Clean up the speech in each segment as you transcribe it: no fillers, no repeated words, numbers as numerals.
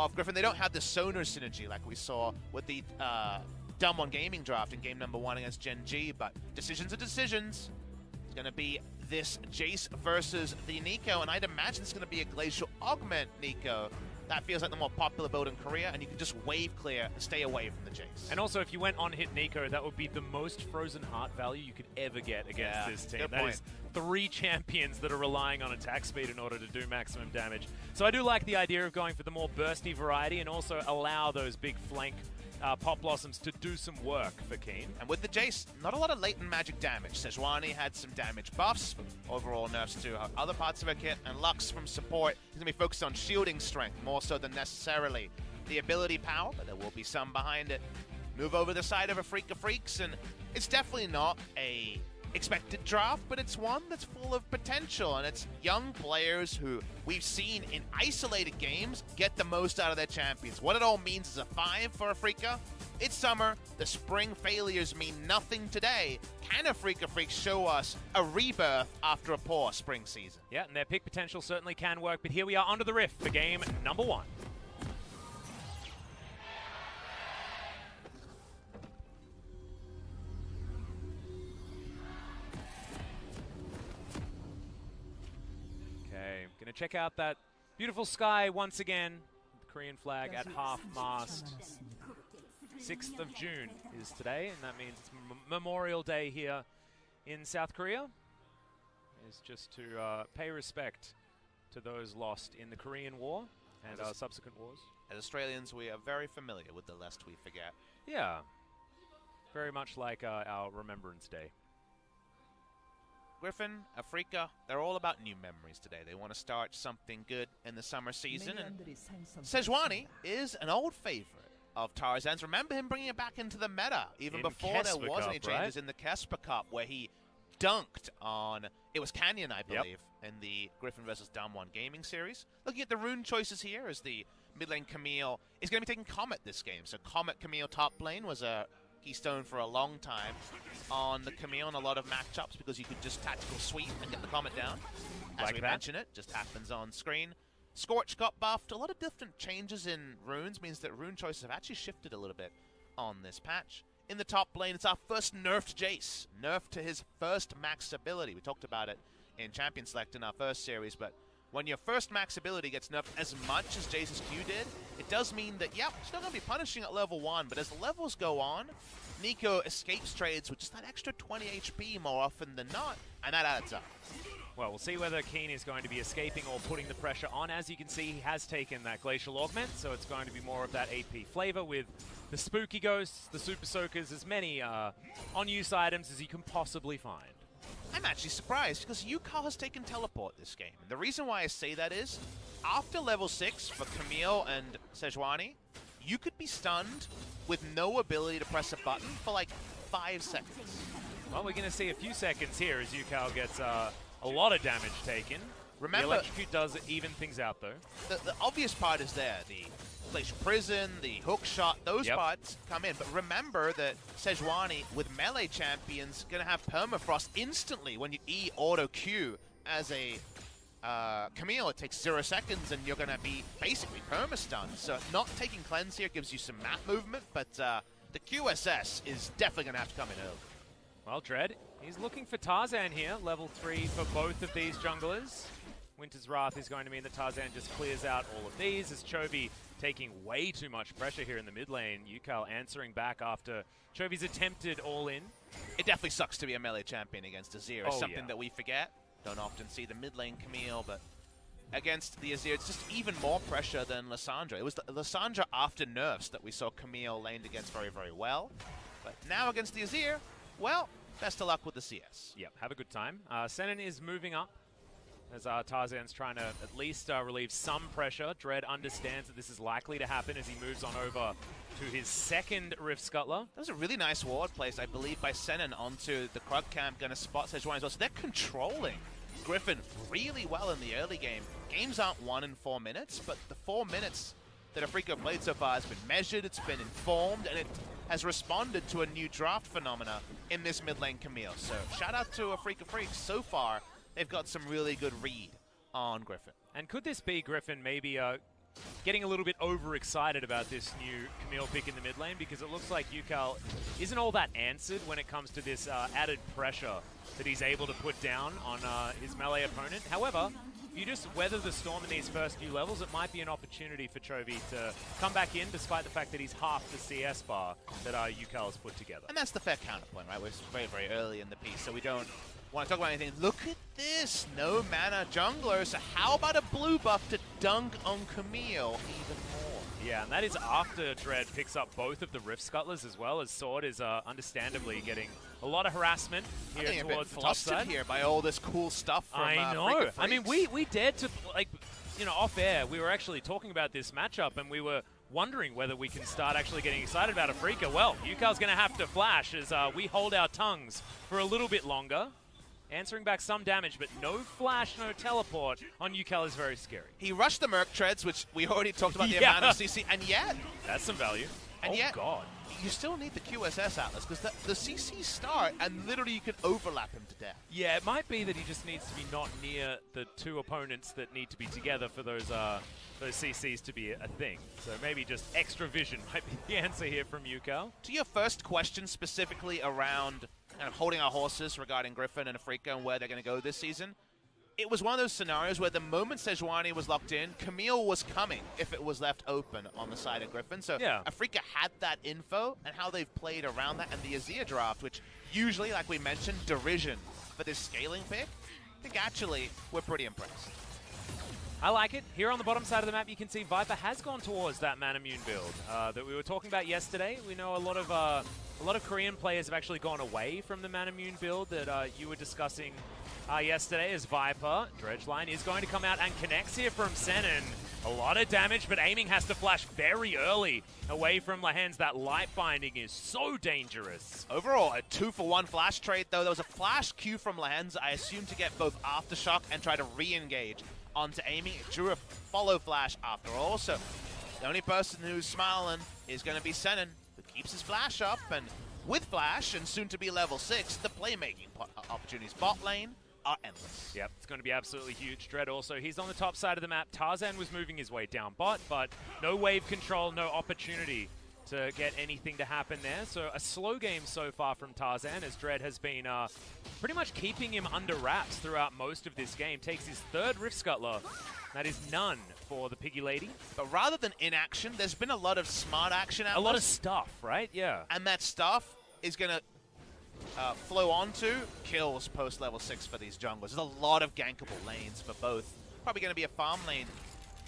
off Griffin. They don't have the Sonar synergy like we saw with the GRF Gaming draft in game number 1 against Gen G, but decisions are decisions. It's going to be this Jace versus the Nico, and I'd imagine it's going to be a Glacial Augment Nico. That feels like the more popular build in Korea, and you can just wave clear and stay away from the Jace. And also, if you went on hit Nico, that would be the most Frozen Heart value you could ever get against this team. Good that point. is 3 champions that are relying on attack speed in order to do maximum damage. So I do like the idea of going for the more bursty variety and also allow those big flank Pop Blossoms to do some work for Keen. And with the Jace, not a lot of latent magic damage. Sejuani had some damage buffs, overall nerfs to other parts of her kit, and Lux from support is going to be focused on shielding strength more so than necessarily the ability power, but there will be some behind it. Move over the side of a Freak of Freaks, and it's definitely not a expected draft, but it's one that's full of potential, and it's young players who we've seen in isolated games get the most out of their champions. What it all means is a 5 for Afrika. It's summer. The spring failures mean nothing today. Can Afrika Freaks show us a rebirth after a poor spring season? Yeah, and their pick potential certainly can work, but here we are onto the Rift for game number 1. Gonna check out that beautiful sky once again. The Korean flag at half-mast. 6th of June is today, and that means it's Memorial Day here in South Korea. It's just to pay respect to those lost in the Korean War and subsequent wars. As Australians, we are very familiar with the lest we forget. Yeah, very much like our Remembrance Day. Griffin, Afrika, they're all about new memories today. They want to start something good in the summer season, and Sejuani is an old favorite of Tarzan's. Remember him bringing it back into the meta, even before there was any changes in the Kesper Cup, where he dunked on, it was Canyon, I believe, in the Griffin versus GRF Gaming series. Looking at the rune choices here, as the mid lane Camille is going to be taking Comet this game. So Comet Camille top lane was a keystone for a long time on the Camille in a lot of matchups, because you could just tactical sweep and get the Comet down. As we mention it, just happens on screen. Scorch got buffed. A lot of different changes in runes means that rune choices have actually shifted a little bit on this patch. In the top lane, it's our first nerfed Jace. Nerfed to his first max ability. We talked about it in Champion Select in our first series, but when your first max ability gets nerfed as much as Jace's Q did, it does mean that, yep, still going to be punishing at level 1, but as the levels go on, Nico escapes trades with just that extra 20 HP more often than not, and that adds up. Well, we'll see whether Keen is going to be escaping or putting the pressure on. As you can see, he has taken that Glacial Augment, so it's going to be more of that AP flavor with the Spooky Ghosts, the Super Soakers, as many on-use items as you can possibly find. I'm actually surprised, because UCAL has taken Teleport this game. And the reason why I say that is, after level 6 for Camille and Sejuani, you could be stunned with no ability to press a button for like 5 seconds. Well, we're going to see a few seconds here as UCAL gets a lot of damage taken. Remember, the Electrocute does even things out, though. The obvious part is there. The Glacial Prison, the hook shot, those parts come in. But remember that Sejuani, with melee champions, going to have permafrost instantly when you E auto Q. As a Camille, it takes 0 seconds and you're going to be basically perma-stunned. So not taking cleanse here gives you some map movement, but the QSS is definitely going to have to come in early. Well, Dread, he's looking for Tarzan here, level 3 for both of these junglers. Winter's Wrath is going to mean that Tarzan just clears out all of these, as Chovy taking way too much pressure here in the mid lane. UCAL answering back after Chovy's attempted all-in. It definitely sucks to be a melee champion against Azir. It's something that we forget. Don't often see the mid lane Camille, but against the Azir, it's just even more pressure than Lissandra. It was the Lissandra after nerfs that we saw Camille laned against very, very well. But now against the Azir, well, best of luck with the CS. Yep, have a good time. Senan is moving up as Tarzan's trying to at least relieve some pressure. Dread understands that this is likely to happen as he moves on over to his second Rift Scuttler. That was a really nice ward placed, I believe, by Senan onto the Krug camp, going to spot Sejuani as well. So they're controlling Griffin really well in the early game. Games aren't won in 4 minutes, but the 4 minutes that Afrika played so far has been measured, it's been informed, and it has responded to a new draft phenomena in this mid lane Camille. So shout out to Afrika Freaks. So far, they've got some really good read on Griffin. And could this be Griffin maybe getting a little bit overexcited about this new Camille pick in the mid lane, because it looks like Yukal isn't all that answered when it comes to this added pressure that he's able to put down on his melee opponent. However, if you just weather the storm in these first few levels, it might be an opportunity for Chovy to come back in, despite the fact that he's half the CS bar that Yukal has put together. And that's the fair counterpoint, right? We're very, very early in the piece, so we don't want to talk about anything. Look at this, no mana jungler, so how about a blue buff to dunk on Camille even more? Yeah, and that is after Dread picks up both of the Rift Scuttlers, as well as Sword is understandably getting a lot of harassment here towards the top side. Here by all this cool stuff from I know. I mean, we dared to, like, you know, off air, we were actually talking about this matchup, and we were wondering whether we can start actually getting excited about Afrika. Well, Yukal's going to have to flash as we hold our tongues for a little bit longer. Answering back some damage, but no flash, no teleport on Yukal is very scary. He rushed the Merc Treads, which we already talked about the amount of CC, and yet... That's some value. And yet, God. You still need the QSS Atlas, because the CCs start, and literally you can overlap him to death. Yeah, it might be that he just needs to be not near the two opponents that need to be together for those CCs to be a thing. So maybe just extra vision might be the answer here from Yukal. To your first question specifically around kind of holding our horses regarding Griffin and Afrika and where they're going to go this season, it was one of those scenarios where the moment Sejuani was locked in, Camille was coming if it was left open on the side of Griffin. So yeah. Afrika had that info, and how they've played around that, and the Azir draft, which usually, like we mentioned, derision for this scaling pick, I think actually we're pretty impressed. I like it. Here on the bottom side of the map, you can see Viper has gone towards that Manamune build that we were talking about yesterday. We know a lot of Korean players have actually gone away from the Manamune build that you were discussing yesterday, as Viper, Dredgeline, is going to come out and connects here from Senin. A lot of damage, but aiming has to flash very early away from Lahen's. That light binding is so dangerous. Overall, a 2-for-1 flash trade, though. There was a flash Q from Lahen's, I assume, to get both Aftershock and try to re-engage onto aiming. It drew a follow flash after all, so the only person who's smiling is going to be Senin, who keeps his flash up, and with flash and soon to be level 6, the playmaking opportunities bot lane are endless. Yep, it's going to be absolutely huge. Dread also, he's on the top side of the map. Tarzan was moving his way down bot, but no wave control, no opportunity to get anything to happen there. So a slow game so far from Tarzan, as Dread has been pretty much keeping him under wraps throughout most of this game. Takes his third Rift Scuttler. That is none for the Piggy Lady. But rather than inaction, there's been a lot of smart action out there. A lot of stuff, right? Yeah. And that stuff is going to flow onto kills post level 6 for these junglers. There's a lot of gankable lanes for both. Probably going to be a farm lane,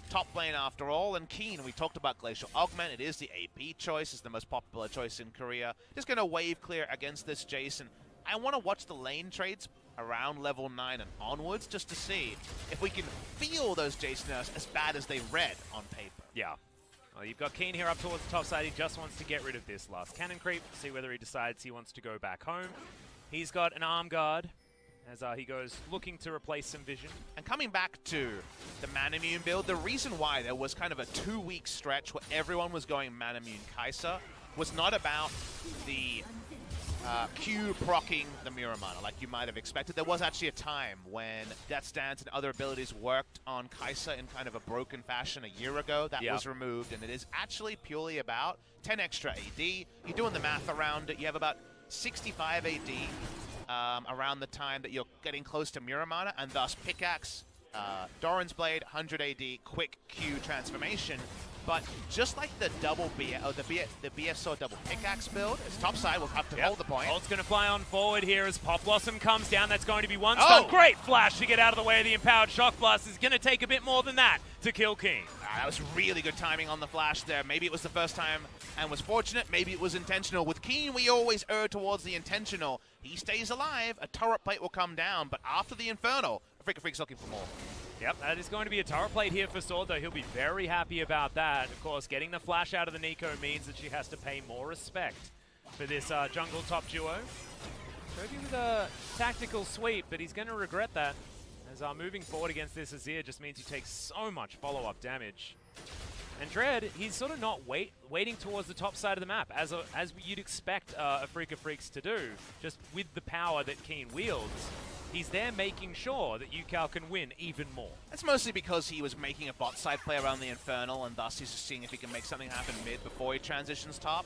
top lane after all. And Keen, we talked about Glacial Augment. It is the AP choice. It's the most popular choice in Korea. Just going to wave clear against this Jason. I want to watch the lane trades around level 9 and onwards just to see if we can feel those Jason as bad as they read on paper. Yeah. Well, you've got Keen here up towards the top side. He just wants to get rid of this last cannon creep, see whether he decides he wants to go back home. He's got an arm guard as he goes looking to replace some vision. And coming back to the Manamune build, the reason why there was kind of a 2-week stretch where everyone was going Manamune Kai'Sa was not about the Q proccing the Muramana like you might have expected. There was actually a time when Death's Dance and other abilities worked on Kai'Sa in kind of a broken fashion a year ago. That was removed, and it is actually purely about 10 extra AD. You're doing the math around it. You have about 65 AD around the time that you're getting close to Muramana, and thus Pickaxe, Doran's Blade, 100 AD, quick Q transformation. But just like the double the BSO double pickaxe build, its top side will have to hold the point. Ult's going to fly on forward here as Pop Blossom comes down. That's going to be one stun. Great flash to get out of the way of the Empowered Shock Blast. Is going to take a bit more than that to kill King. That was really good timing on the flash there. Maybe it was the first time and was fortunate. Maybe it was intentional. With Keen, we always err towards the intentional. He stays alive. A turret plate will come down, but after the Infernal, Freak's looking for more. Yep, that is going to be a turret plate here for Sword, though. He'll be very happy about that. Of course, getting the flash out of the Nico means that she has to pay more respect for this jungle top duo. Chovy with a tactical sweep, but he's going to regret that, as moving forward against this Azir just means he takes so much follow-up damage. And Dread, he's sort of not waiting towards the top side of the map, as you'd expect Afrika Freaks to do, just with the power that Keen wields. He's there making sure that UCal can win even more. That's mostly because he was making a bot side play around the Infernal, and thus he's just seeing if he can make something happen mid before he transitions top.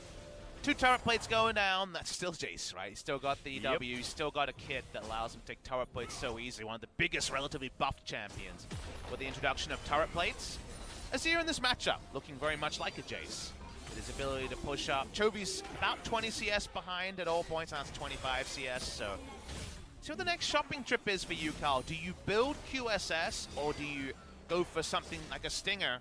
2 turret plates going down, that's still Jace, right? He's still got the W, he's still got a kit that allows him to take turret plates so easily. One of the biggest relatively buffed champions with the introduction of turret plates. Azir in this matchup, looking very much like a Jace. With his ability to push up. Chovy's about 20 CS behind at all points, now it's 25 CS, so... See what the next shopping trip is for UCal. Do you build QSS, or do you go for something like a Stinger?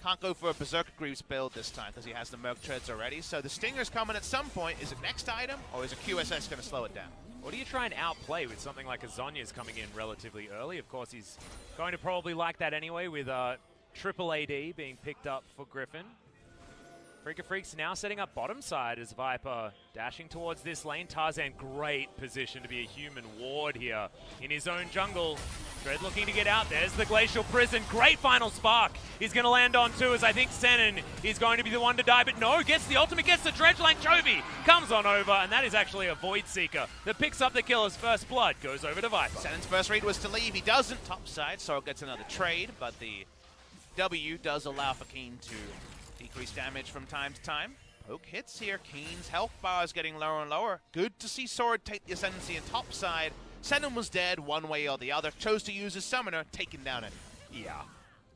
Can't go for a Berserker Greaves build this time because he has the Merc Treads already. So the Stinger's coming at some point. Is it next item, or is a QSS going to slow it down? Or do you try and outplay with something like a Zhonya's coming in relatively early? Of course, he's going to probably like that anyway with triple AD being picked up for Griffin. Freaka Freaks now setting up bottom side as Viper dashing towards this lane. Tarzan, great position to be a human ward here in his own jungle. Dread looking to get out. There's the Glacial Prison. Great final spark. He's going to land on too, as I think Senin is going to be the one to die. But no, gets the ultimate, gets the dredge lane. Chovy comes on over, and that is actually a Void Seeker that picks up the killer's first blood. Goes over to Viper. Senin's first read was to leave. He doesn't. Top side, Sorrel gets another trade, but the W does allow for Keen to decrease damage from time to time. Poke hits here. Keen's health bar is getting lower and lower. Good to see Sword take the ascendancy in top side. Senin was dead one way or the other. Chose to use his summoner, taking down it. Yeah.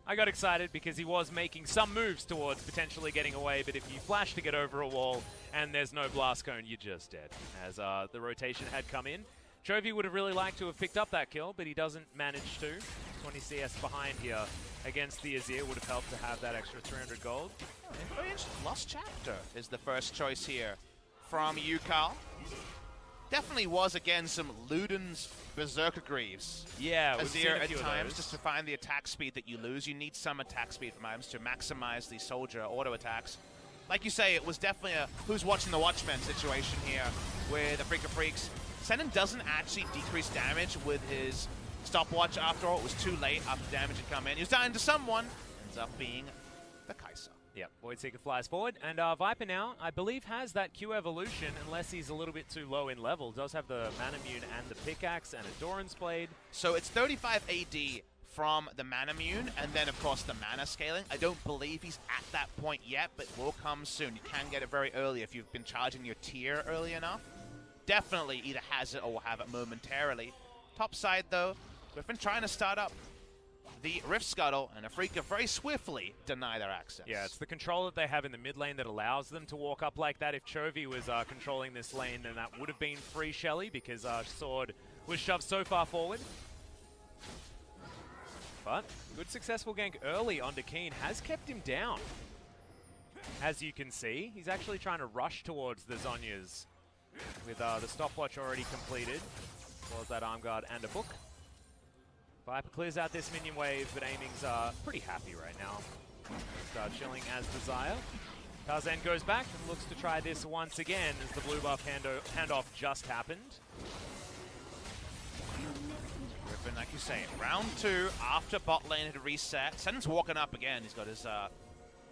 I got excited because he was making some moves towards potentially getting away, but if you flash to get over a wall and there's no blast cone, you're just dead. As the rotation had come in. Chovy would have really liked to have picked up that kill, but he doesn't manage to. 20 CS behind here against the Azir would have helped to have that extra 300 gold. Lost Chapter is the first choice here from UCal. Definitely was, again, some Luden's Berserker Greaves. Yeah, Azir at times, just to find the attack speed that you lose. You need some attack speed from items to maximize the soldier auto attacks. Like you say, it was definitely a who's watching the Watchmen situation here with the Freaka Freaks. Senin doesn't actually decrease damage with his stopwatch after all. It was too late after damage had come in. He was dying to someone. Ends up being the Kai'Sa. Yep, Void Seeker flies forward, and Viper now, I believe, has that Q evolution, unless he's a little bit too low in level. Does have the Manamune and the Pickaxe and a Doran's Blade. So it's 35 AD from the Manamune, and then, of course, the mana scaling. I don't believe he's at that point yet, but it will come soon. You can get it very early if you've been charging your tier early enough. Definitely either has it or will have it momentarily. Top side, though, Griffin trying to start up the Rift Scuttle, and Afrika very swiftly deny their access. Yeah, it's the control that they have in the mid lane that allows them to walk up like that. If Chovy was controlling this lane, then that would have been free Shelly because Sword was shoved so far forward. But good successful gank early onto Keen has kept him down. As you can see, he's actually trying to rush towards the Zhonya's with the stopwatch already completed, as well as that arm guard and a book. Viper clears out this minion wave, but aiming's pretty happy right now. Start chilling as desire. Tarzan goes back and looks to try this once again as the blue buff handoff just happened. Griffin, like you say, round 2 after bot lane had reset. Senin's walking up again. He's got his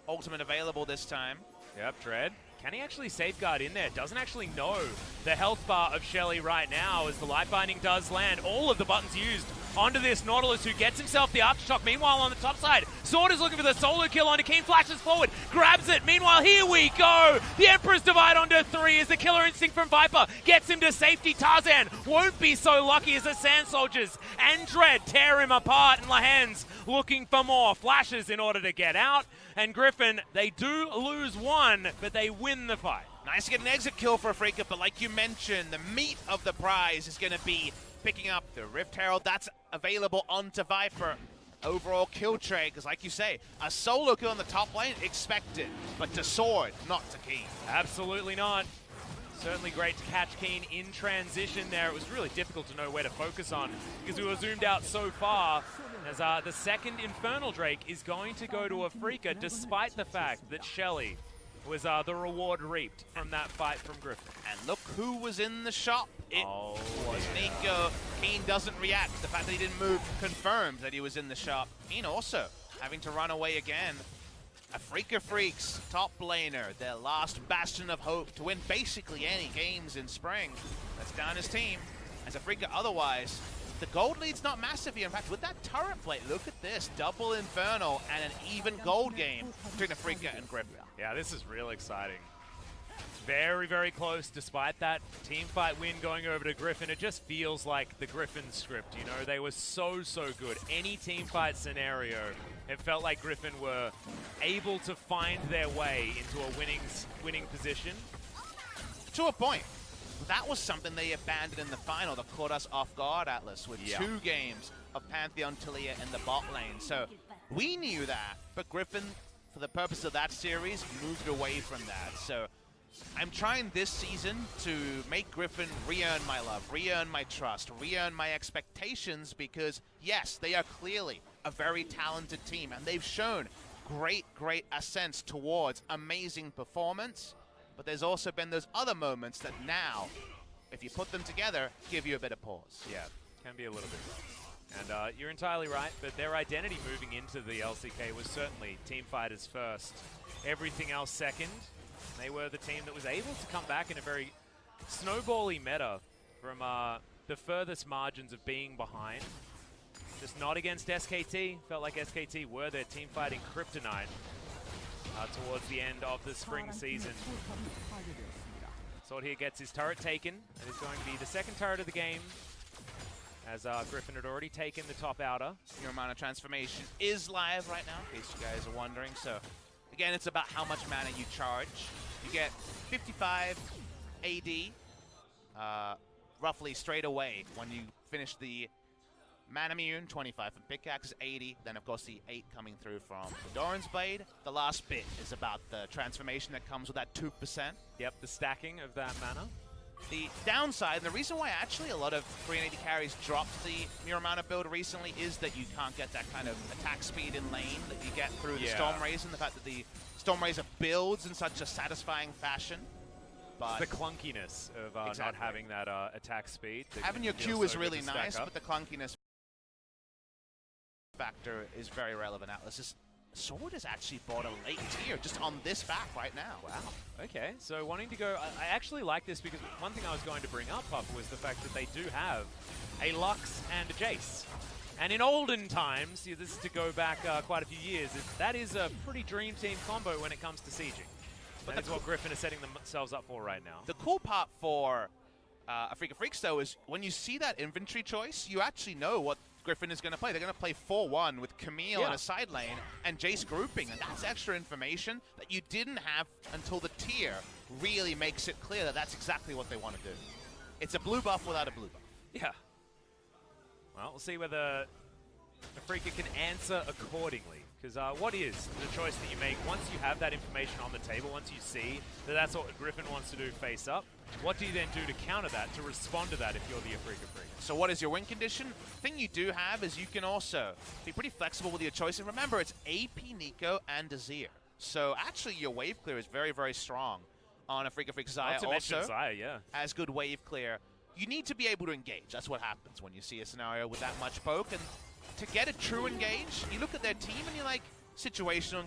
ultimate available this time. Yep, Dread. Can he actually safeguard in there? Doesn't actually know the health bar of Shelly right now as the light binding does land. All of the buttons used onto this Nautilus, who gets himself the aftershock. Meanwhile, on the top side, Sword is looking for the solo kill onto Keen, flashes forward, grabs it. Meanwhile, here we go. The Emperor's Divide onto 3 as the killer instinct from Viper gets him to safety. Tarzan won't be so lucky as the Sand Soldiers and Dread tear him apart, and Lahan's looking for more flashes in order to get out. And Griffin, they do lose one, but they win the fight. Nice to get an exit kill for Afrika, but like you mentioned, the meat of the prize is going to be picking up the Rift Herald. That's available onto Viper. Overall kill trade, because like you say, a solo kill on the top lane, expected. But to Sword, not to Keen. Absolutely not. Certainly great to catch Keen in transition there. It was really difficult to know where to focus on because we were zoomed out so far. As the second Infernal Drake is going to go to Afrika, despite the fact that Shelly was the reward reaped from that fight from Griffin. And look who was in the shop. It was Nico. Keen doesn't react. The fact that he didn't move confirms that he was in the shop. Keen also having to run away again. Afrika Freaks, top laner, their last bastion of hope to win basically any games in spring. That's down his team. as Afrika otherwise, the gold lead's not massive here. In fact, with that turret plate, look at this. Double Infernal and an even gold game between Afrika and Griffin. Yeah, this is real exciting. It's very, very close despite that team fight win going over to Griffin. It just feels like the Griffin script, you know? They were so, so good. Any team fight scenario, it felt like Griffin were able to find their way into a winning position. To a point. That was something they abandoned in the final that caught us off guard, Atlas, with 2 games of Pantheon Talia in the bot lane. So we knew that, but Griffin, for the purpose of that series, moved away from that. So I'm trying this season to make Griffin re-earn my love, re-earn my trust, re-earn my expectations, because yes, they are clearly a very talented team, and they've shown great ascents towards amazing performance. But there's also been those other moments that now, if you put them together, give you a bit of pause. Yeah, can be a little bit rough. And you're entirely right, but their identity moving into the LCK was certainly team fighters first, everything else second. They were the team that was able to come back in a very snowbally meta from the furthest margins of being behind. Just not against SKT. Felt like SKT were their team fighting kryptonite. Towards the end of the spring season. Sword here gets his turret taken. It is going to be the second turret of the game, as Griffin had already taken the top outer. Your amount of transformation is live right now, in case you guys are wondering. So, again, it's about how much mana you charge. You get 55 AD roughly straight away when you finish the Manamune, 25 from Pickaxe, 80. Then, of course, the 8 coming through from the Doran's Blade. The last bit is about the transformation that comes with that 2%. Yep, the stacking of that mana. The downside, and the reason why actually a lot of Korean AD carries dropped the Muramana build recently is that you can't get that kind of attack speed in lane that you get through the Stormrazor, and the fact that the Stormrazor builds in such a satisfying fashion. But the clunkiness of not having that attack speed. Having your Q is really nice, but the clunkiness factor is very relevant. Atlas's sword is actually bought a late tier just on this back right now. Wow. Okay, so wanting to go, I actually like this because one thing I was going to bring up, Puff, was the fact that they do have a Lux and a Jace. And in olden times, this is to go back quite a few years, that is a pretty dream team combo when it comes to sieging. But that's what Griffin is setting themselves up for right now. The cool part for Afrika Freaks, though, is when you see that inventory choice, you actually know what Griffin is going to play. They're going to play 4-1 with Camille in a side lane and Jace grouping, and that's extra information that you didn't have until the tier really makes it clear that that's exactly what they want to do. It's a blue buff without a blue buff. Yeah. Well, we'll see whether Afrika can answer accordingly. Because what is the choice that you make once you have that information on the table, once you see that that's what Griffin wants to do face up? What do you then do to counter that, to respond to that if you're the Afrika Freak? So what is your win condition? The thing you do have is you can also be pretty flexible with your choices. Remember, it's AP, Nico, and Azir. So actually your wave clear is very, very strong on Afrika Freak. Xayah also has good wave clear. You need to be able to engage. That's what happens when you see a scenario with that much poke. And to get a true engage, you look at their team and you're like, situational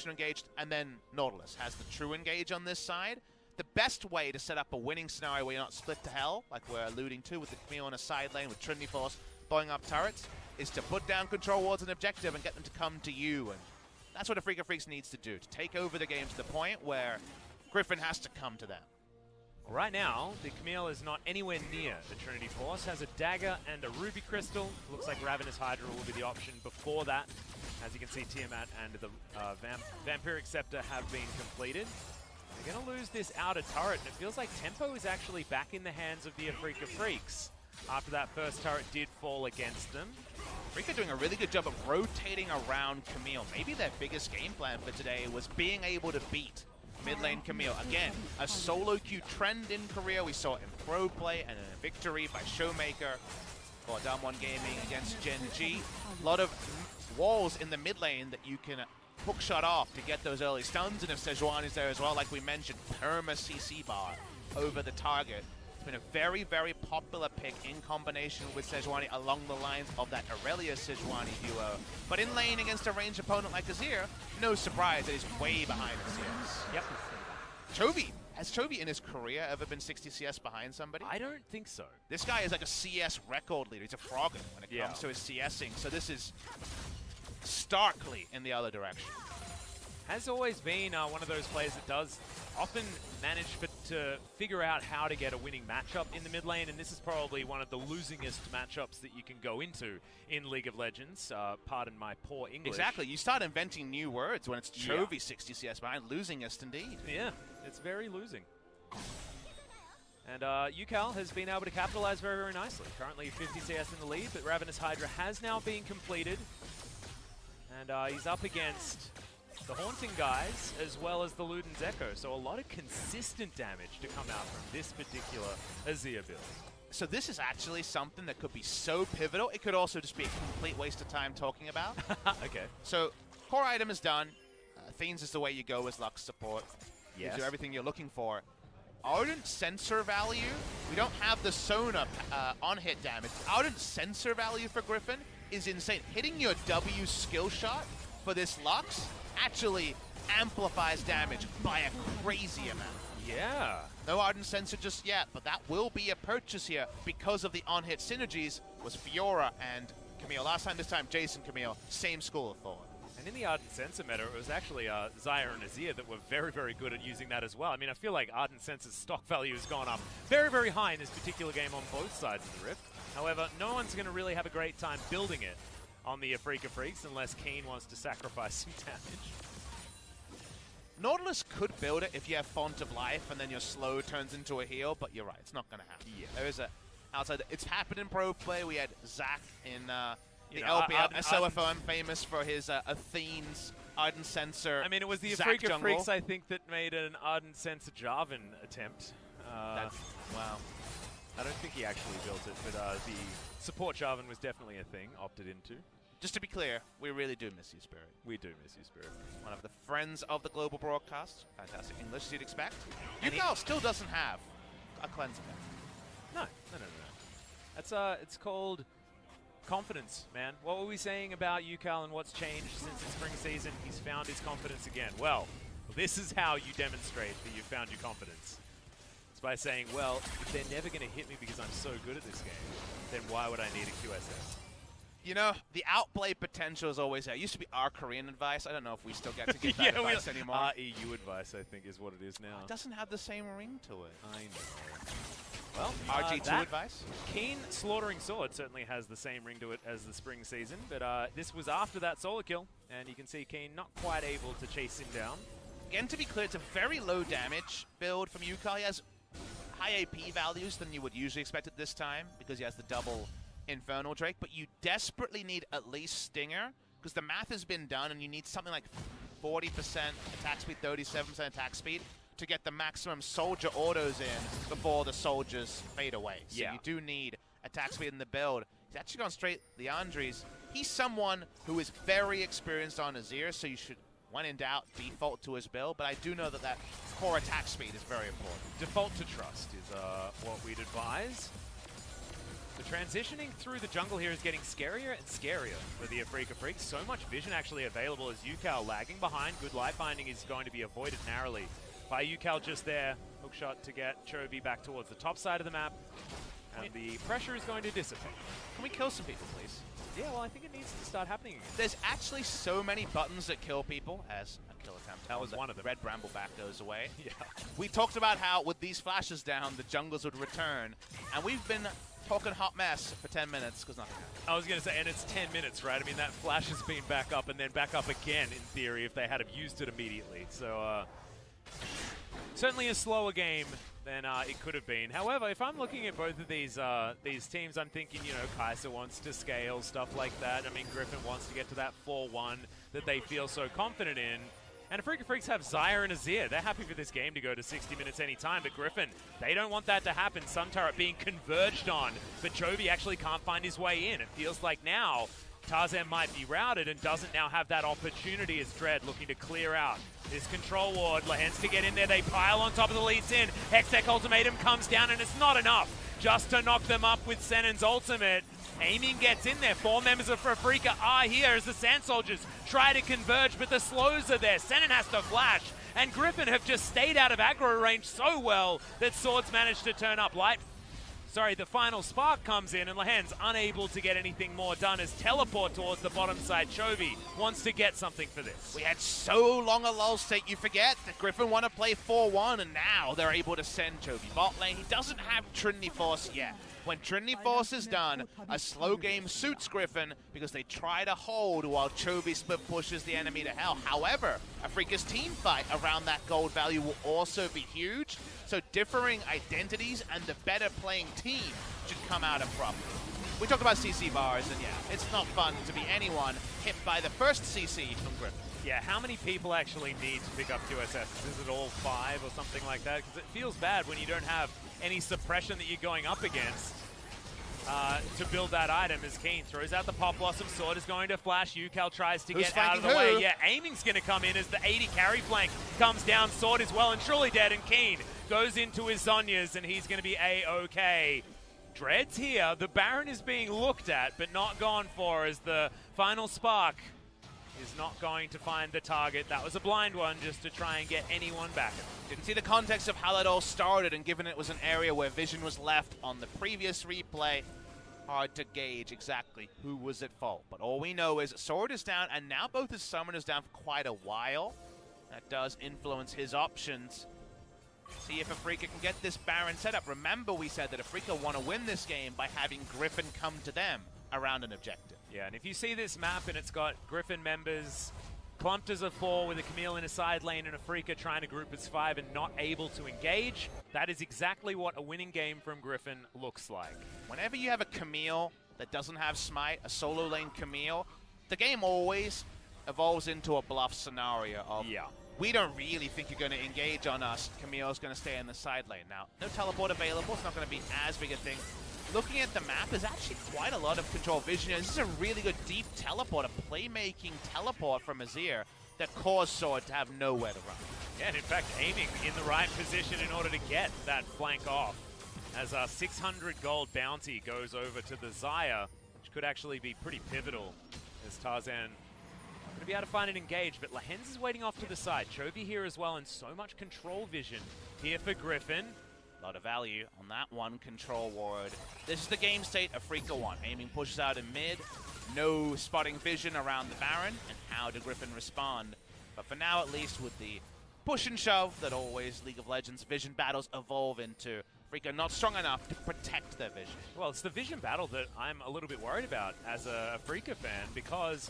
engaged, and then Nautilus has the true engage on this side. The best way to set up a winning scenario where you're not split to hell, like we're alluding to with the Camille on a side lane with Trinity Force blowing up turrets, is to put down control wards and objective and get them to come to you. And that's what Afrika Freaks needs to do, to take over the game to the point where Griffin has to come to them. Right now, the Camille is not anywhere near the Trinity Force. Has a dagger and a ruby crystal. Looks like Ravenous Hydra will be the option before that. As you can see, Tiamat and the Vampiric Scepter have been completed. They're going to lose this outer turret, and it feels like tempo is actually back in the hands of the Afrika Freaks after that first turret did fall against them. Afrika doing a really good job of rotating around Camille. Maybe their biggest game plan for today was being able to beat mid lane Camille. Again, a solo queue trend in Korea. We saw it in pro play and a victory by Showmaker for Damwon Gaming against Gen G. A lot of walls in the mid lane that you can hook shot off to get those early stuns, and if Sejuani is there as well, like we mentioned, perma CC bar over the target. It's been a very, very popular pick in combination with Sejuani along the lines of that Aurelia-Sejuani duo. But in lane against a ranged opponent like Azir, no surprise that he's way behind Azir. Yep. Chovy Has Chovy in his career ever been 60 CS behind somebody? I don't think so. This guy is like a CS record leader. He's a frogger when it comes to his CSing. So this is starkly in the other direction. Has always been one of those players that does often manage to figure out how to get a winning matchup in the mid lane, and this is probably one of the losingest matchups that you can go into in League of Legends. Pardon my poor English. Exactly. You start inventing new words when it's Chovy 60 CS behind. Losingest indeed. Yeah, it's very losing. And UCal has been able to capitalize very, very nicely. Currently 50 CS in the lead, but Ravenous Hydra has now been completed. And he's up against the Haunting guys, as well as the Luden's Echo. So a lot of consistent damage to come out from this particular Azir build. So this is actually something that could be so pivotal. It could also just be a complete waste of time talking about. Okay. So core item is done. Fiends is the way you go as Lux support. Yes. Gives you everything you're looking for. Ardent sensor value. We don't have the Sona on-hit damage. Ardent sensor value for Griffin is insane. Hitting your W skill shot for this Lux actually amplifies damage by a crazy amount. Yeah. No Ardent Sensor just yet, but that will be a purchase here because of the on-hit synergies was Fiora and Camille. Last time, this time, Jason Camille, same school of thought. And in the Ardent Sensor meta, it was actually Xayah and Azir that were very, very good at using that as well. I mean, I feel like Ardent Sensor's stock value has gone up very, very high in this particular game on both sides of the Rift. However, no one's going to really have a great time building it on the Afrika Freaks unless Keen wants to sacrifice some damage. Nautilus could build it if you have Font of Life and then your slow turns into a heal, but you're right, it's not going to happen. Yeah. There is a outside. It's happened in pro play. We had Zach in the LPL. SOFO, famous for his Athene's Ardent Sensor. I mean, it was the Zach Afrika jungle. Freaks, I think, that made an Ardent Sensor Jarvan attempt. Wow. I don't think he actually built it, but the support Jarvan was definitely a thing, opted into. Just to be clear, we really do miss you, Spirit. We do miss you, Spirit. One of the friends of the global broadcast. Fantastic English, as you'd expect. UCal still doesn't have a cleanser deck. No. That's it's called confidence, man. What were we saying about UCal and what's changed since the spring season? He's found his confidence again. Well, this is how you demonstrate that you found your confidence. It's by saying, well, if they're never going to hit me because I'm so good at this game, then why would I need a QSS? You know, the outplay potential is always there. It used to be our Korean advice. I don't know if we still get to give that advice anymore. Our EU advice, I think, is what it is now. It doesn't have the same ring to it. I know. Well, RG2 advice? Keen Slaughtering Sword certainly has the same ring to it as the spring season, but this was after that solo kill, and you can see Keen not quite able to chase him down. Again, to be clear, it's a very low damage build from UCal. He has high AP values than you would usually expect at this time because he has the double Infernal Drake, but you desperately need at least Stinger because the math has been done and you need something like 40% attack speed, 37% attack speed to get the maximum soldier autos in before the soldiers fade away. So you do need attack speed in the build. He's actually gone straight Leandri's. He's someone who is very experienced on Azir, so you should, when in doubt, default to his build, but I do know that that core attack speed is very important. Default to trust is what we'd advise. The transitioning through the jungle here is getting scarier and scarier for the Afrika Freaks. So much vision actually available as UCal lagging behind. Good light finding is going to be avoided narrowly by UCal just there. Hookshot to get Chovy back towards the top side of the map. And the pressure is going to dissipate. Can we kill some people, please? Yeah, well, I think it needs to start happening again. There's actually so many buttons that kill people as a kill attempt. That was one of them. Red Brambleback goes away. Yeah. We talked about how with these flashes down, the jungles would return. And we've been talking hot mess for 10 minutes because nothing happened. I was going to say, and it's 10 minutes, right? I mean, that flash has been back up and then back up again, in theory, if they had have used it immediately. So, certainly a slower game than it could have been. However, if I'm looking at both of these teams, I'm thinking, you know, Kai'Sa wants to scale, stuff like that. I mean, Griffin wants to get to that 4-1 that they feel so confident in. And Afrika Freaks have Xayah and Azir. They're happy for this game to go to 60 minutes any time, but Griffin, they don't want that to happen. Sun Turret being converged on, but Chovy actually can't find his way in. It feels like now Tarzan might be routed and doesn't now have that opportunity as Dread looking to clear out this control ward. Lehends to get in there. They pile on top of the Lee Sin. Hextech Ultimatum comes down, and it's not enough just to knock them up with Senon's ultimate. Aiming gets in there. 4 members of Afrika are here as the Sand Soldiers try to converge, but the slows are there. Senon has to flash. and Griffin have just stayed out of aggro range so well that Swords managed to turn up. The final spark comes in, and Lahen's unable to get anything more done as teleport towards the bottom side. Chovy wants to get something for this. We had so long a lull state, you forget that Griffin want to play 4-1, and now they're able to send Chovy bot lane. He doesn't have Trinity Force yet. When Trinity Force is done, a slow game suits Griffin because they try to hold while Chovy split pushes the enemy to hell. However, Afrika's team fight around that gold value will also be huge, so differing identities and the better playing team should come out of problem. We talked about CC bars, and yeah, it's not fun to be anyone hit by the first CC from Griffin. Yeah, how many people actually need to pick up 2 SSs? Is it all 5 or something like that? Because it feels bad when you don't have any suppression that you're going up against to build that item. As Keen throws out the Pop Blossom, Sword is going to flash. Yukal tries to get out of the way. Yeah, aiming's going to come in as the 80 carry flank comes down. Sword is well and truly dead, and Keen goes into his Zhonya's, and he's going to be A-OK. Dread's here. The Baron is being looked at, but not gone for, as the final spark is not going to find the target. That was a blind one just to try and get anyone back. Didn't see the context of how that all started, and given it was an area where vision was left on the previous replay, hard to gauge exactly who was at fault. But all we know is Sword is down, and now both his summoners down for quite a while. That does influence his options. See if Afrika can get this Baron set up. Remember, we said that Afrika want to win this game by having Griffin come to them around an objective. Yeah, and if you see this map and it's got Griffin members clumped as a 4 with a Camille in a side lane and Afrika trying to group as 5 and not able to engage, that is exactly what a winning game from Griffin looks like. Whenever you have a Camille that doesn't have Smite, a solo lane Camille, the game always evolves into a bluff scenario of, we don't really think you're going to engage on us. Camille's going to stay in the side lane. Now, no teleport available. It's not going to be as big a thing. Looking at the map, there's actually quite a lot of control vision. This is a really good deep teleport, a playmaking teleport from Azir that caused Sword to have nowhere to run. Yeah, and in fact, aiming in the right position in order to get that flank off. As a 600 gold bounty goes over to the Xayah, which could actually be pretty pivotal as Tarzan going to be able to find an engage, but Lahen's is waiting off to the side. Chovy here as well, and so much control vision here for Griffin. A lot of value on that one control ward. This is the game state Afrika want. Aiming pushes out in mid. No spotting vision around the Baron. And how do Griffin respond? But for now, at least, with the push and shove that always League of Legends vision battles evolve into, Afrika not strong enough to protect their vision. Well, it's the vision battle that I'm a little bit worried about as a Afrika fan, because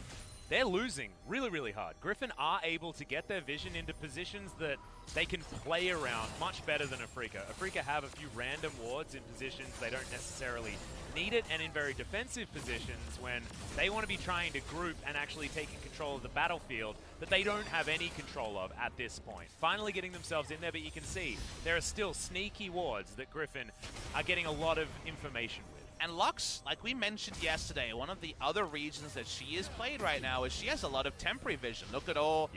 they're losing really, really hard. Griffin are able to get their vision into positions that they can play around much better than Afrika. Afrika have a few random wards in positions they don't necessarily need it, and in very defensive positions when they want to be trying to group and actually taking control of the battlefield that they don't have any control of at this point. Finally getting themselves in there, but you can see there are still sneaky wards that Griffin are getting a lot of information with. And Lux, like we mentioned yesterday, one of the other regions that she is played right now is she has a lot of temporary vision. Look at all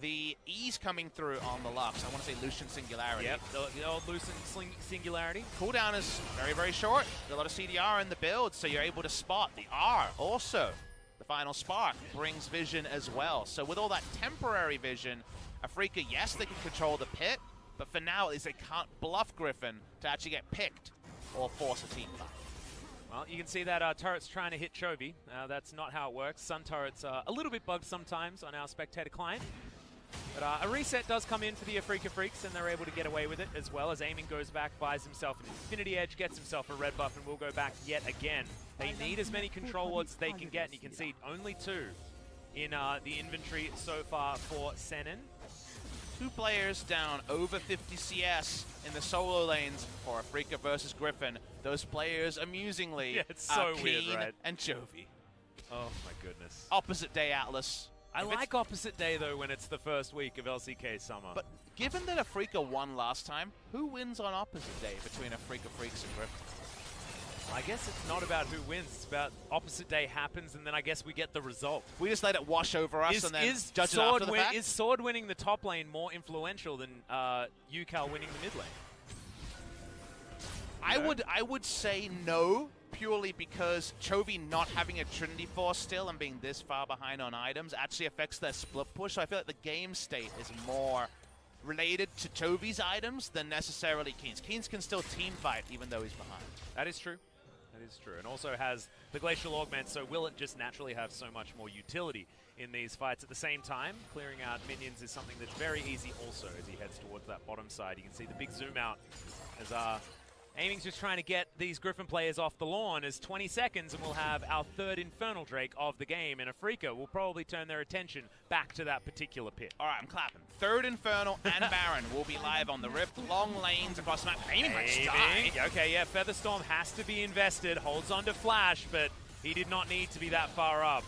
the E's coming through on the Lux. I want to say Lucian Singularity. Yep, the old Lucian Singularity. Cooldown is very, very short. A lot of CDR in the build, so you're able to spot. The R also, the final spark, brings vision as well. So with all that temporary vision, Afrika, yes, they can control the pit, but for now, at least they can't bluff Griffin to actually get picked or force a team fight. Well, you can see that turret's trying to hit Chovy. That's not how it works. Sun turrets are a little bit bugged sometimes on our spectator client. But a reset does come in for the Afrika Freaks, and they're able to get away with it, as well as aiming goes back, buys himself an Infinity Edge, gets himself a red buff, and will go back yet again. They need as many control wards as they can get, and you can see only 2 in the inventory so far for Senin. 2 players down over 50 CS in the solo lanes for Afrika versus Griffin. Those players, amusingly, it's so are weird, Keen right? and Chovy. Oh my goodness. Opposite day Atlas. I like opposite day though when it's the first week of LCK Summer. But given that Afrika won last time, who wins on opposite day between Afrika Freaks and Griffin? I guess it's not about who wins, it's about opposite day happens, and then I guess we get the result. We just let it wash over us and then judge it after the fact? Is Sword winning the top lane more influential than Yukal winning the mid lane? I would say no, purely because Chovy not having a Trinity Force still and being this far behind on items actually affects their split push. So I feel like the game state is more related to Chovy's items than necessarily Keen's. Keen's can still team fight even though he's behind. That is true. That is true. And also has the Glacial Augment, so will it just naturally have so much more utility in these fights. At the same time, clearing out minions is something that's very easy also as he heads towards that bottom side. You can see the big zoom out as Aiming's just trying to get these Griffin players off the lawn. As 20 seconds and we'll have our third Infernal Drake of the game, and Afrika will probably turn their attention back to that particular pit. All right, I'm clapping. Third Infernal and Baron will be live on the Rift. Long lanes across the map. Aiming might die. Okay, yeah, Featherstorm has to be invested. Holds on to Flash, but he did not need to be that far up.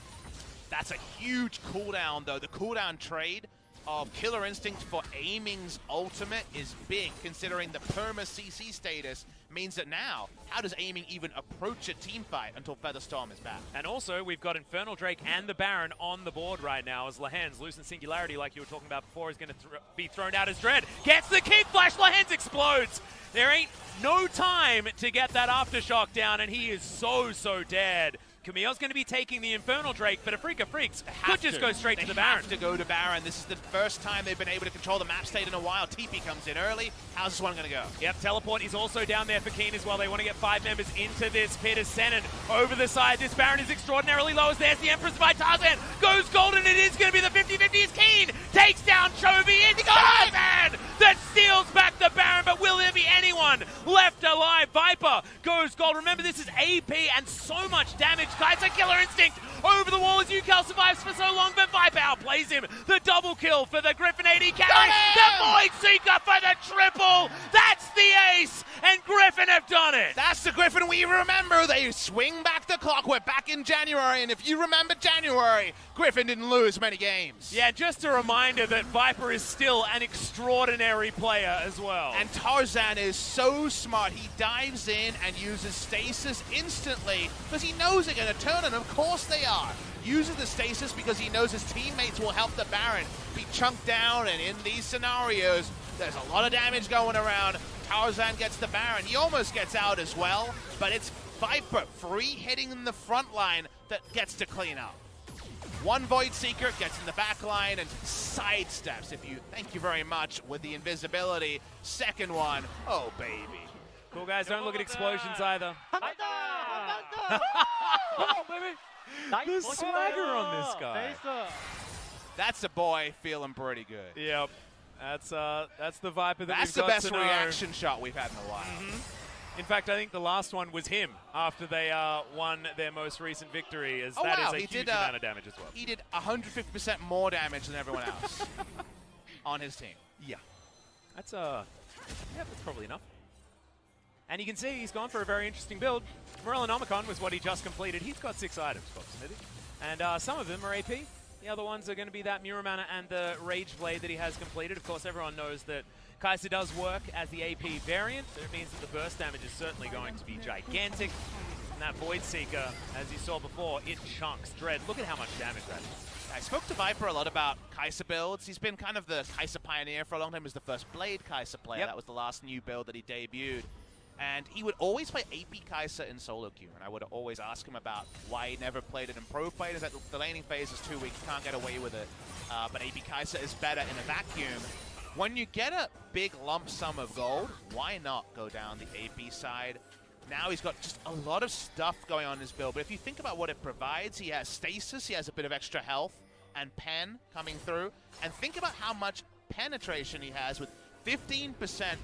That's a huge cooldown, though. The cooldown trade of Killer Instinct for Aiming's ultimate is big, considering the perma CC status means that now, how does Aiming even approach a team fight until Featherstorm is back? And also, we've got Infernal Drake and the Baron on the board right now as Lehens, Lucent Singularity, like you were talking about before, is going to be thrown out as Dread. Gets the kick flash, Lehens explodes! There ain't no time to get that Aftershock down, and he is so dead. Camille's going to be taking the Infernal Drake, but Afrika Freaks could just go straight to the Baron. They have to go to Baron. This is the first time they've been able to control the map state in a while. TP comes in early. How's this one going to go? Yep, Teleport is also down there for Keen as well. They want to get 5 members into this pit as Senin over the side. This Baron is extraordinarily low as there's the Empress by Tarzan. Goes golden. It is going to be the 50-50 as Keen takes down Chovy. It's Tarzan that steals back the Baron, but will there be anyone left alive? Viper goes gold. Remember, this is AP and so much damage. Kaiser Killer Instinct over the wall as UCal survives for so long, but Viper outplays him. The double kill for the Griffin AD carry. The Void Seeker for the triple. That's the ace, and Griffin have done it. That's the Griffin we remember. They swing back the clock. We're back in January, and if you remember January, Griffin didn't lose many games. Yeah, just a reminder that Viper is still an extraordinary player as well. And Tarzan is so smart. He dives in and uses stasis instantly because he knows they're going to turn, and of course they are. Uses the stasis because he knows his teammates will help the Baron be chunked down, and in these scenarios, there's a lot of damage going around. Tarzan gets the Baron. He almost gets out as well, but it's Viper free hitting in the front line that gets to clean up. One Void Seeker gets in the back line and sidesteps. Thank you very much with the invisibility. Second one, oh baby. Cool guys, don't look at explosions either. The swagger on this guy. That's a boy feeling pretty good. Yep. That's the Viper that That's we've got the best reaction shot we've had in a while. In fact, I think the last one was him after they won their most recent victory, as that is a huge amount of damage as well. He did 150% more damage than everyone else on his team. Yeah. That's probably enough. And you can see he's gone for a very interesting build. Morellonomicon was what he just completed. He's got 6 items, Fox Smithy. And some of them are AP. The other ones are going to be that Muramana and the Rage Blade that he has completed. Of course, everyone knows that Kai'Sa does work as the AP variant. It means that the burst damage is certainly going to be gigantic. And that Void Seeker, as you saw before, it chunks Dread. Look at how much damage that is. I spoke to Viper a lot about Kai'Sa builds. He's been kind of the Kai'Sa pioneer for a long time. He was the first Blade Kai'Sa player. That was the last new build that he debuted. And he would always play AP Kai'Sa in solo queue, and I would always ask him about why he never played it in pro play. Is that the laning phase is too weak, can't get away with it. But AP Kai'Sa is better in a vacuum. When you get a big lump sum of gold, why not go down the AP side? Now he's got just a lot of stuff going on in his build, but if you think about what it provides, he has stasis, he has a bit of extra health, and pen coming through. And think about how much penetration he has with 15%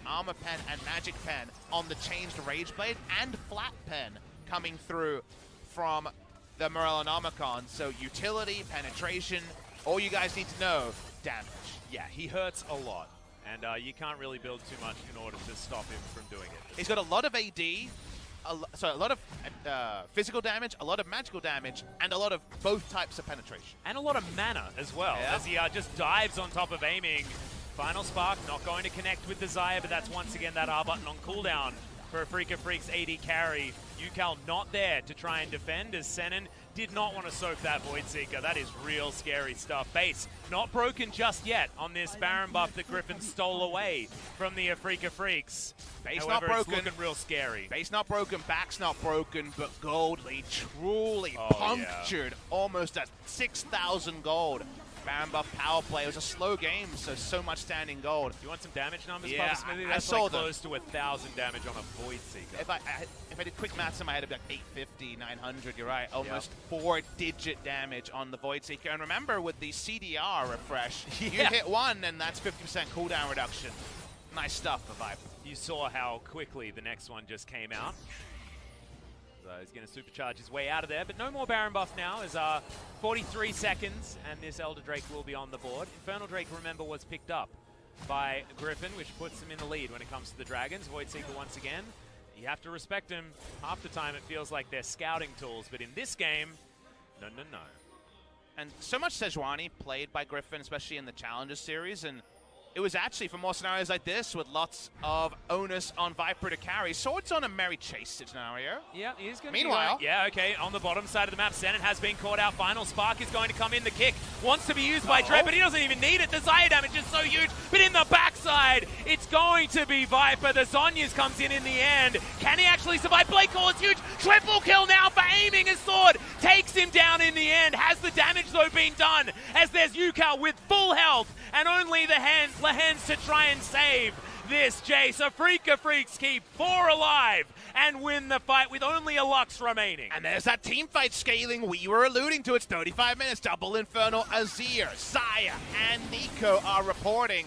armor pen and magic pen on the changed Rage Blade, and flat pen coming through from the Morellonomicon. So utility, penetration, all you guys need to know, damage. Yeah, he hurts a lot, and you can't really build too much in order to stop him from doing it. He's got a lot of AD, a lot of physical damage, a lot of magical damage, and a lot of both types of penetration. And a lot of mana as well, as he just dives on top of Aiming. Final Spark not going to connect with Desire, but that's once again that R button on cooldown for Afrika Freaks AD carry. UCal not there to try and defend as Senin Did not want to soak that Void Seeker. That is real scary stuff. Base not broken just yet on this Baron buff that Griffin stole away from the Afrika Freaks. Base However, not broken. it's looking real scary. Base not broken, back's not broken, but Goldly truly punctured almost at 6,000 gold. Baron buff power play. It was a slow game, so much standing gold. You want some damage numbers, Yeah, Papa Smithy? That's I saw like close to 1,000 damage on a Void Seeker. If I did quick maths in my head, it'd be like 850, 900. You're right. Almost 4-digit damage on the Void Seeker. And remember, with the CDR refresh, you hit one, and that's 50% cooldown reduction. Nice stuff for Viper. You saw how quickly the next one just came out. So he's going to supercharge his way out of there, but no more Baron buff now. Is 43 seconds, and this Elder Drake will be on the board. Infernal Drake, remember, was picked up by Griffin, which puts him in the lead when it comes to the Dragons. Void Seeker once again. You have to respect him. Half the time it feels like they're scouting tools, but in this game, no. And so much Sejuani played by Griffin, especially in the Challenger series, and it was actually for more scenarios like this with lots of onus on Viper to carry. Swords on a Merry Chase scenario. Yeah, he's going to Meanwhile, okay, on the bottom side of the map, Senate has been caught out. Final Spark is going to come in. The kick wants to be used by Dread, but he doesn't even need it. The Xayah damage is so huge, but in the backside, it's going to be Viper. The Zhonya's comes in the end. Can he actually survive? Blade Call is huge. Triple kill now for aiming. His sword takes him down in the end. Has the damage, though, been done? As there's Yukao with full health and only the hands to try and save this Jace. Afrika Freaks keep 4 alive and win the fight with only a Lux remaining. And there's that team fight scaling we were alluding to. It's 35 minutes. Double Infernal, Azir, Xayah, and Nico are reporting.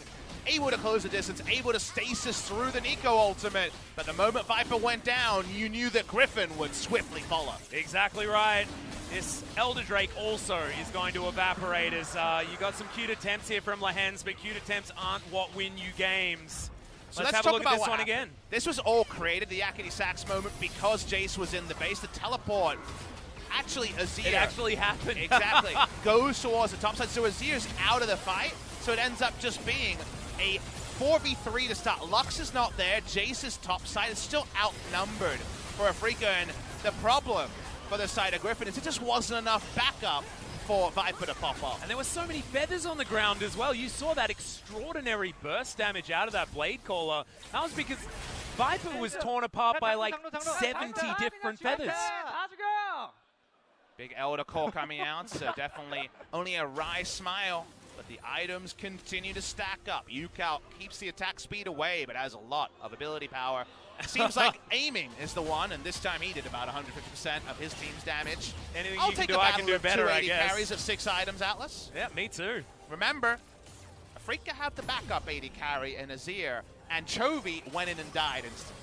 Able to close the distance, able to stasis through the Nico ultimate. But the moment Viper went down, you knew that Griffin would swiftly follow. Exactly right. This Elder Drake also is going to evaporate as you got some cute attempts here from Lehens, but cute attempts aren't what win you games. So let's have talk a look about at this one happened. again. This was all created, the Yakety Sax moment, because Jace was in the base. The teleport, actually Azir. It actually happened. Exactly. Goes towards the top side. So Azir's out of the fight, so it ends up just being a 4v3 to start. Lux is not there. Jace's top side is still outnumbered for Afrika, and the problem for the side of Griffin is it just wasn't enough backup for Viper to pop off. And there were so many feathers on the ground as well. You saw that extraordinary burst damage out of that Blade Caller. That was because Viper was torn apart by like 70 different feathers. Big Elder Core coming out, so definitely only a wry smile. But the items continue to stack up. Yukao keeps the attack speed away, but has a lot of ability power. Seems like aiming is the one, and this time he did about 150% of his team's damage. Anything I'll you take can do, I can do better, I guess. carries of 6 items, Atlas. Yeah, me too. Remember, Afrika have the backup 80 carry in Azir, and Chovy went in and died instantly.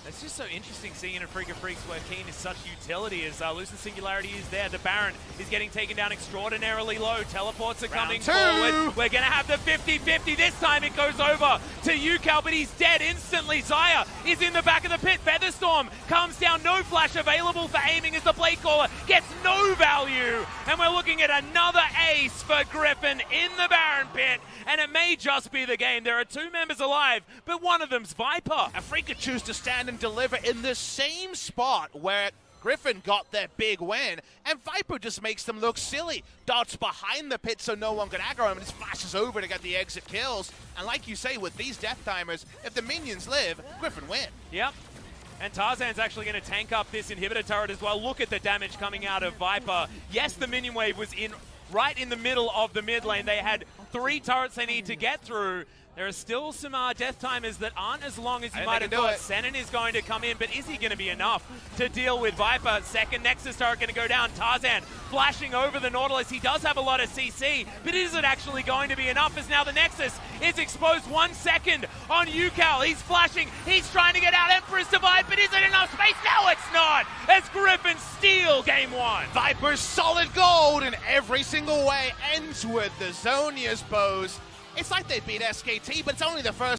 It's just so interesting seeing in Afrika Freaks where Keen is such utility as Lucent Singularity is there. The Baron is getting taken down extraordinarily low. Teleports are coming forward. We're going to have the 50-50. This time it goes over to Yukao, but he's dead instantly. Xayah is in the back of the pit. Featherstorm comes down. No flash available for aiming as the Blade Caller gets no value. And we're looking at another ace for Griffin in the Baron pit. And it may just be the game. There are 2 members alive, but one of them's Viper. Afrika choose to stand and deliver in the same spot where Griffin got their big win, and Viper just makes them look silly. Darts behind the pit so no one can aggro him, and just flashes over to get the exit kills. And like you say, with these death timers, if the minions live, Griffin win. Yep. And Tarzan's actually going to tank up this inhibitor turret as well. Look at the damage coming out of Viper. Yes, the minion wave was right in the middle of the mid lane. They had 3 turrets they need to get through. There are still some death timers that aren't as long as you might have thought. Senon is going to come in, but is he going to be enough to deal with Viper? Second Nexus turret going to go down. Tarzan flashing over the Nautilus. He does have a lot of CC, but is it actually going to be enough as now the Nexus is exposed 1 second on Yukao. He's flashing. He's trying to get out. Emperor's Divide, but is it enough space? No, it's not, as Griffin steal game 1. Viper's solid gold in every single way ends with the Zhonya's bows. It's like they beat SKT, but it's only the first